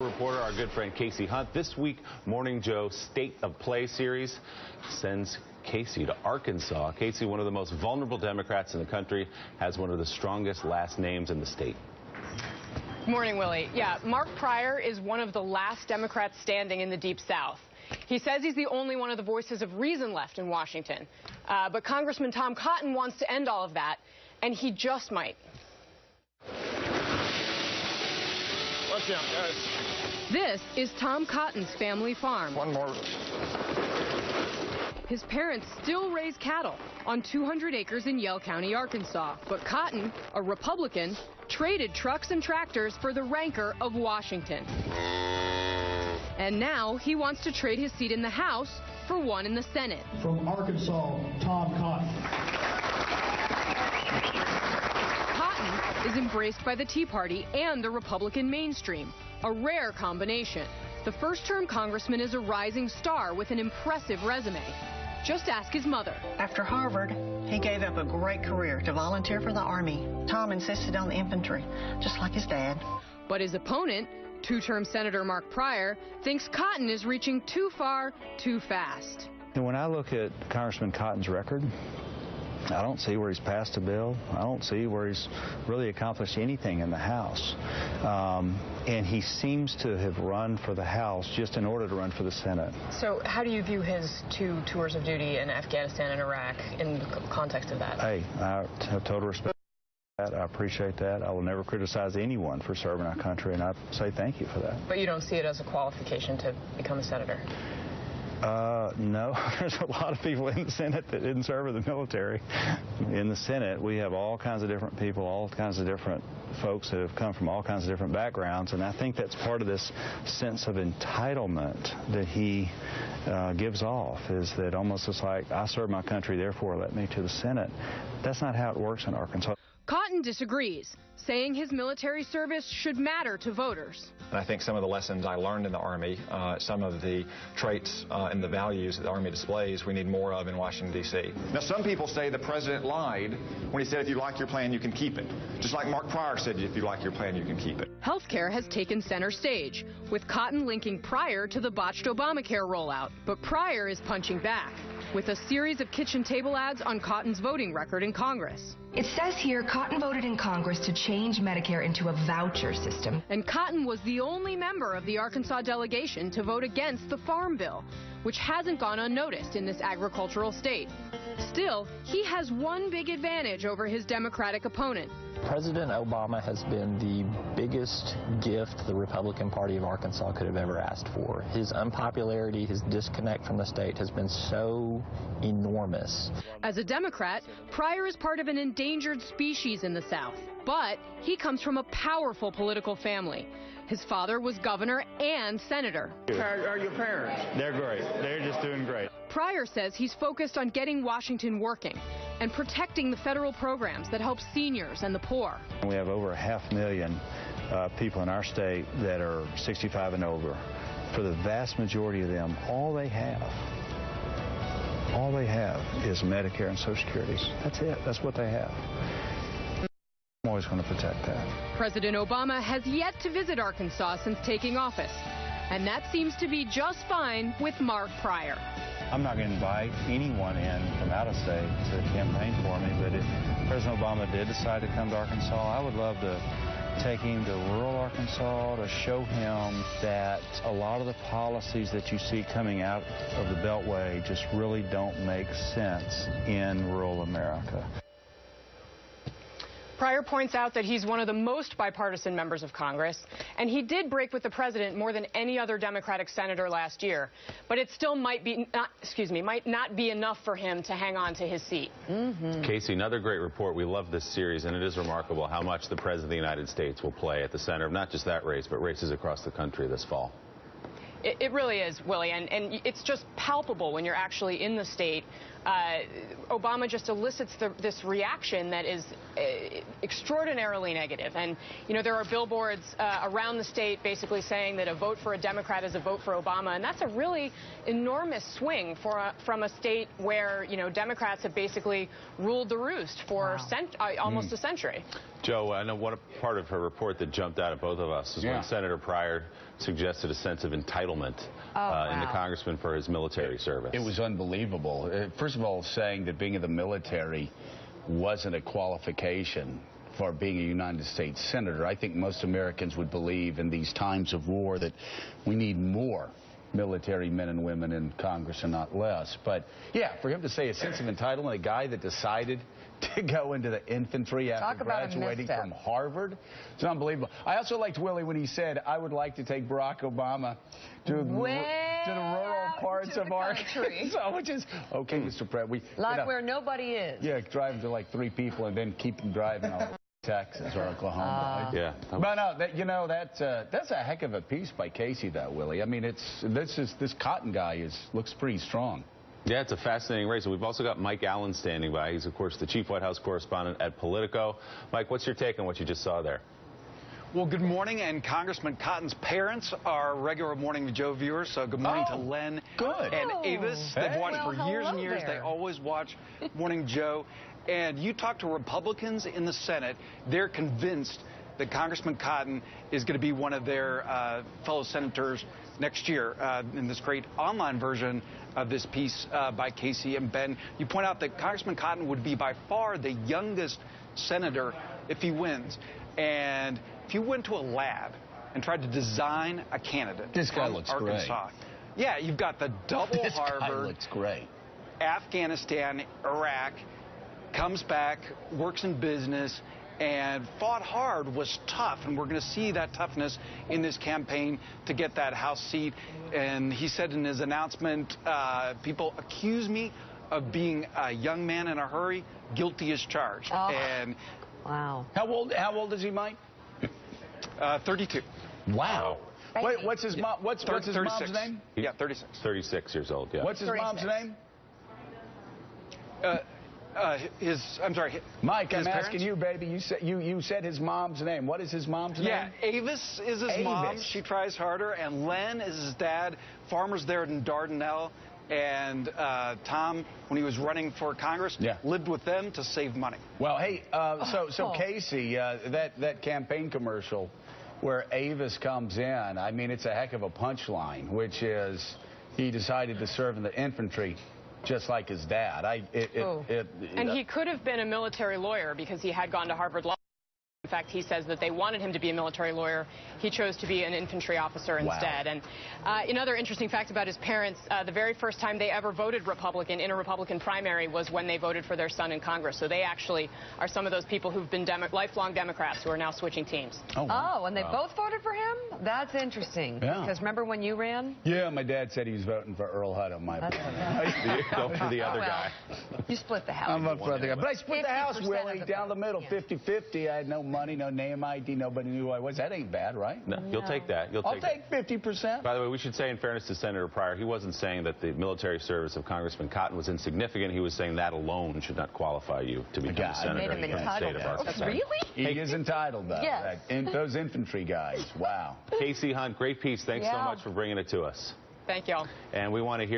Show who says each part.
Speaker 1: Reporter, our good friend Casey Hunt. This week, Morning Joe State of Play series sends Casey to Arkansas. Casey, one of the most vulnerable Democrats in the country, has one of the strongest last names in the state.
Speaker 2: Morning, Willie. Yeah, Mark Pryor is one of the last Democrats standing in the Deep South. He says he's the only one of the voices of reason left in Washington. But Congressman Tom Cotton wants to end all of that, and he just might.
Speaker 3: Watch out, guys.
Speaker 2: This is Tom Cotton's family farm.
Speaker 3: One more.
Speaker 2: His parents still raise cattle on 200 acres in Yell County, Arkansas. But Cotton, a Republican, traded trucks and tractors for the rancor of Washington. And now he wants to trade his seat in the House for one in the Senate.
Speaker 4: From Arkansas, Tom Cotton.
Speaker 2: Cotton is embraced by the Tea Party and the Republican mainstream, a rare combination. The first-term congressman is a rising star with an impressive resume. Just ask his mother.
Speaker 5: After Harvard, he gave up a great career to volunteer for the Army. Tom insisted on the infantry, just like his dad.
Speaker 2: But his opponent, two-term Senator Mark Pryor, thinks Cotton is reaching too far, too fast.
Speaker 6: And when I look at Congressman Cotton's record, I don't see where he's passed a bill. I don't see where he's really accomplished anything in the House. And he seems to have run for the House just in order to run for the Senate.
Speaker 2: So how do you view his 2 tours of duty in Afghanistan and Iraq in the context of that?
Speaker 6: Hey, I have total respect for that. I appreciate that. I will never criticize anyone for serving our country, and I say thank you for that.
Speaker 2: But you don't see it as a qualification to become a senator?
Speaker 6: No, there's a lot of people in the Senate that didn't serve in the military. In the Senate, we have all kinds of different people, all kinds of different folks that have come from all kinds of different backgrounds, and I think that's part of this sense of entitlement that he gives off, is that almost it's like, I serve my country, therefore let me to the Senate. That's not how it works in Arkansas.
Speaker 2: Cotton disagrees, saying his military service should matter to voters.
Speaker 3: And I think some of the lessons I learned in the Army, some of the traits and the values that the Army displays, we need more of in Washington, D.C.
Speaker 7: Now, some people say the president lied when he said if you like your plan, you can keep it. Just like Mark Pryor said, if you like your plan, you can keep it.
Speaker 2: Healthcare has taken center stage, with Cotton linking Pryor to the botched Obamacare rollout. But Pryor is punching back with a series of kitchen table ads on Cotton's voting record in Congress.
Speaker 8: It says here Cotton voted in Congress to change Medicare into a voucher system.
Speaker 2: And Cotton was the only member of the Arkansas delegation to vote against the Farm Bill, which hasn't gone unnoticed in this agricultural state. Still, he has one big advantage over his Democratic opponent.
Speaker 9: President Obama has been the biggest gift the Republican Party of Arkansas could have ever asked for. His unpopularity, his disconnect from the state has been so enormous.
Speaker 2: As a Democrat, Pryor is part of an endangered species in the South, but he comes from a powerful political family. His father was governor and senator.
Speaker 4: How are your parents?
Speaker 6: They're great. They're just doing great.
Speaker 2: Pryor says he's focused on getting Washington working and protecting the federal programs that help seniors and the poor.
Speaker 6: We have over 500,000 people in our state that are 65 and over. For the vast majority of them, all they have is Medicare and Social Security. That's it. That's what they have. I'm always going to protect that.
Speaker 2: President Obama has yet to visit Arkansas since taking office, and that seems to be just fine with Mark Pryor.
Speaker 6: I'm not going to invite anyone in from out of state to campaign for me, but if President Obama did decide to come to Arkansas, I would love to take him to rural Arkansas to show him that a lot of the policies that you see coming out of the Beltway just really don't make sense in rural America.
Speaker 2: Pryor points out that he's one of the most bipartisan members of Congress, and he did break with the president more than any other Democratic senator last year. But it still might not be enough for him to hang on to his seat.
Speaker 1: Casey, another great report. We love this series, and it is remarkable how much the President of the United States will play at the center of not just that race, but races across the country this fall.
Speaker 2: It really is, Willie, and it's just palpable when you're actually in the state Obama just elicits this reaction that is extraordinarily negative. And, you know, there are billboards around the state basically saying that a vote for a Democrat is a vote for Obama. And that's a really enormous swing from a state where, you know, Democrats have basically ruled the roost for almost a century.
Speaker 1: Joe, I know one part of her report that jumped out at both of us is when Senator Pryor suggested a sense of entitlement in the congressman for his military service.
Speaker 10: It was unbelievable. First of all, saying that being in the military wasn't a qualification for being a United States senator. I think most Americans would believe in these times of war that we need more military men and women in Congress and not less. But yeah, for him to say a sense of entitlement, a guy that decided to go into the infantry after graduating from Harvard, it's unbelievable. I also liked Willie when he said, I would like to take Barack Obama to the rural parts of Arkansas, which is, okay, Mr. President.
Speaker 11: Like where nobody is.
Speaker 10: Yeah, driving to like 3 people and then keep them driving all Texas or Oklahoma.
Speaker 1: Yeah.
Speaker 10: But no, you know, that's a heck of a piece by Casey, that, Willie. I mean, this Cotton guy looks pretty strong.
Speaker 1: Yeah, it's a fascinating race. And we've also got Mike Allen standing by. He's, of course, the chief White House correspondent at Politico. Mike, what's your take on what you just saw there?
Speaker 12: Well, good morning, and Congressman Cotton's parents are regular Morning Joe viewers, so good morning to Len and Avis. They've watched for years and years. They always watch Morning Joe. And you talk to Republicans in the Senate, they're convinced that Congressman Cotton is going to be one of their fellow senators next year in this great online version of this piece by Casey and Ben. You point out that Congressman Cotton would be by far the youngest senator if he wins. And if you went to a lab and tried to design a candidate
Speaker 10: this guy looks
Speaker 12: Arkansas,
Speaker 10: great.
Speaker 12: Yeah, you've got the double
Speaker 10: this
Speaker 12: Harvard,
Speaker 10: guy looks great.
Speaker 12: Afghanistan, Iraq, comes back, works in business, and fought hard, was tough, and we're going to see that toughness in this campaign to get that House seat. And he said in his announcement, people accuse me of being a young man in a hurry, guilty as charged. And
Speaker 11: wow.
Speaker 10: How old is he, Mike?
Speaker 12: 32.
Speaker 10: Wow. Wait, what's his mom? What's his mom's name?
Speaker 12: Yeah, 36.
Speaker 1: 36 years old. Yeah.
Speaker 10: What's his mom's name?
Speaker 12: I'm sorry.
Speaker 10: Mike, I'm asking you, baby. You said his mom's name. What is his mom's name?
Speaker 12: Yeah, Avis is his mom. She tries harder. And Len is his dad. Farmers there in Dardanelle. And Tom, when he was running for Congress, lived with them to save money.
Speaker 10: Well, hey, so Casey, that campaign commercial where Avis comes in, I mean, it's a heck of a punchline, which is he decided to serve in the infantry just like his dad.
Speaker 2: And he could have been a military lawyer because he had gone to Harvard Law. In fact, he says that they wanted him to be a military lawyer. He chose to be an infantry officer instead. And another interesting fact about his parents, the very first time they ever voted Republican in a Republican primary was when they voted for their son in Congress. So they actually are some of those people who've been lifelong Democrats who are now switching teams.
Speaker 11: Oh, and they both voted for him? That's interesting.
Speaker 10: Yeah.
Speaker 11: Because remember when you ran?
Speaker 10: Yeah, my dad said he was voting for Earl Hutt on my
Speaker 1: Go for the other guy.
Speaker 11: You split the House.
Speaker 10: I'm up for the other guy. But I split the House, Willie, down the middle, 50-50. I had no money, no name ID, nobody knew who I was. That ain't bad, right?
Speaker 1: No, you'll take that.
Speaker 10: I'll take 50%.
Speaker 1: By the way, we should say, in fairness to Senator Pryor, he wasn't saying that the military service of Congressman Cotton was insignificant. He was saying that alone should not qualify you to become a senator in the state of Arkansas.
Speaker 11: Really?
Speaker 10: He is entitled, though.
Speaker 11: Yes.
Speaker 10: Those infantry guys. Wow.
Speaker 1: Casey Hunt, great piece. Thanks so much for bringing it to us.
Speaker 2: Thank you all.
Speaker 1: And we want to hear